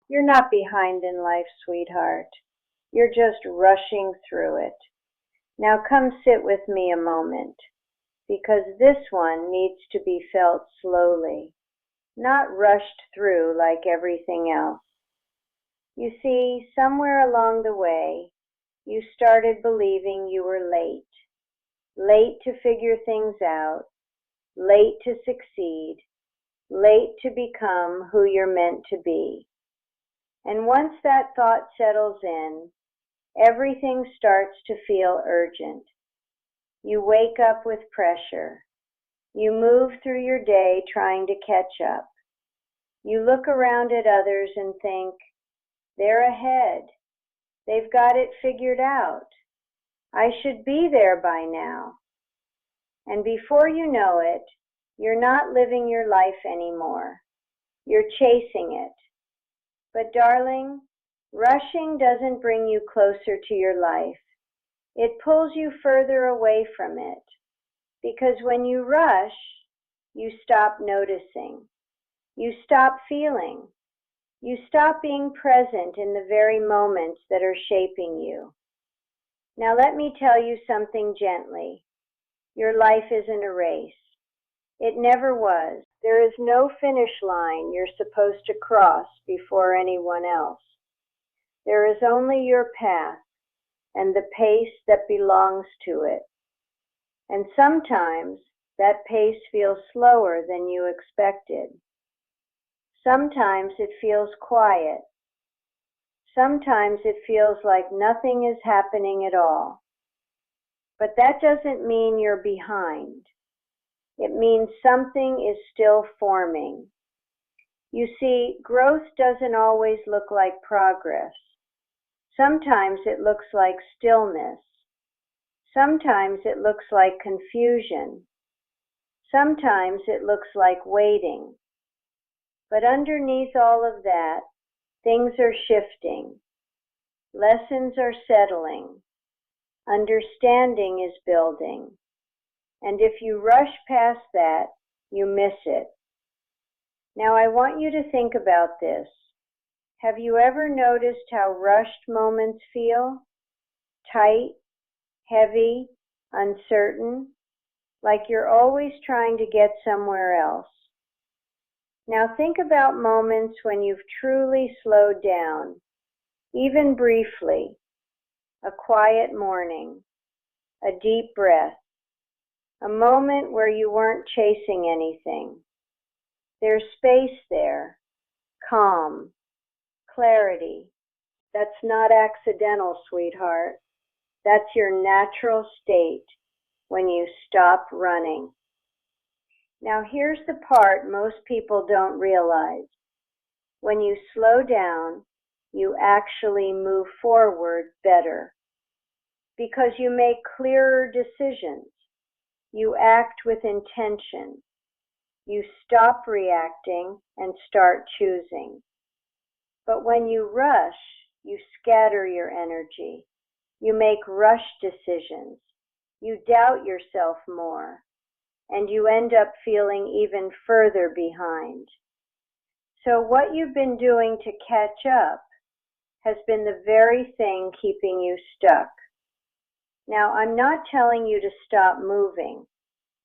You're not behind in life, sweetheart. You're just rushing through it. Now come sit with me a moment, because this one needs to be felt slowly, not rushed through like everything else. You see, somewhere along the way, you started believing you were late to figure things out, late to succeed, late to become who you're meant to be. And once that thought settles in, everything starts to feel urgent. You wake up with pressure. You move through your day trying to catch up. You look around at others and think, they're ahead. They've got it figured out. I should be there by now. And before you know it, you're not living your life anymore. You're chasing it. But darling, rushing doesn't bring you closer to your life. It pulls you further away from it. Because when you rush, you stop noticing. You stop feeling. You stop being present in the very moments that are shaping you. Now let me tell you something gently. Your life isn't a race. It never was. There is no finish line you're supposed to cross before anyone else. There is only your path and the pace that belongs to it. And sometimes that pace feels slower than you expected. Sometimes it feels quiet. Sometimes it feels like nothing is happening at all. But that doesn't mean you're behind. It means something is still forming. You see, growth doesn't always look like progress. Sometimes it looks like stillness. Sometimes it looks like confusion. Sometimes it looks like waiting. But underneath all of that, things are shifting. Lessons are settling. Understanding is building. And if you rush past that, you miss it. Now I want you to think about this. Have you ever noticed how rushed moments feel? Tight, heavy, uncertain, like you're always trying to get somewhere else. Now think about moments when you've truly slowed down, even briefly. A quiet morning, a deep breath, a moment where you weren't chasing anything. There's space there, calm, clarity. That's not accidental, sweetheart. That's your natural state when you stop running. Now here's the part most people don't realize. When you slow down, you actually move forward better because you make clearer decisions. You act with intention. You stop reacting and start choosing. But when you rush, you scatter your energy. You make rush decisions. You doubt yourself more. And you end up feeling even further behind. So what you've been doing to catch up has been the very thing keeping you stuck. Now, I'm not telling you to stop moving.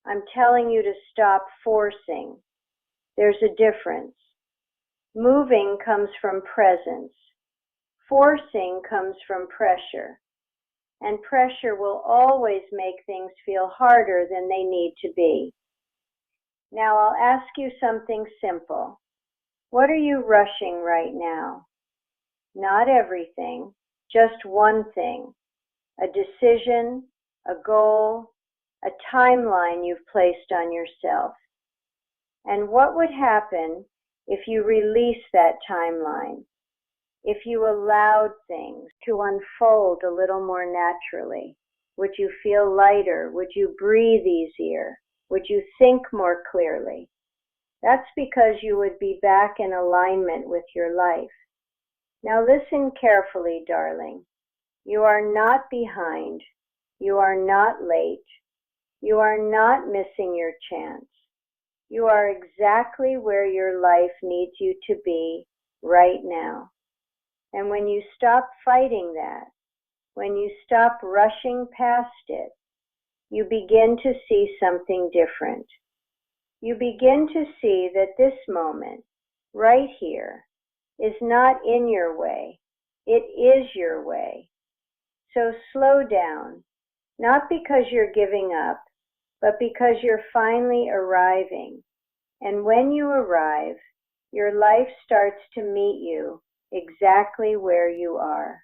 I'm telling you to stop forcing. There's a difference. Moving comes from presence. Forcing comes from pressure. And pressure will always make things feel harder than they need to be. Now, I'll ask you something simple. What are you rushing right now? Not everything, just one thing. A decision, a goal, a timeline you've placed on yourself. And what would happen if you release that timeline? If you allowed things to unfold a little more naturally? Would you feel lighter? Would you breathe easier? Would you think more clearly? That's because you would be back in alignment with your life. Now listen carefully, darling. You are not behind. You are not late. You are not missing your chance. You are exactly where your life needs you to be right now. And when you stop fighting that, when you stop rushing past it, you begin to see something different. You begin to see that this moment, right here, is not in your way. It is your way. So slow down, not because you're giving up, but because you're finally arriving. And when you arrive, your life starts to meet you exactly where you are.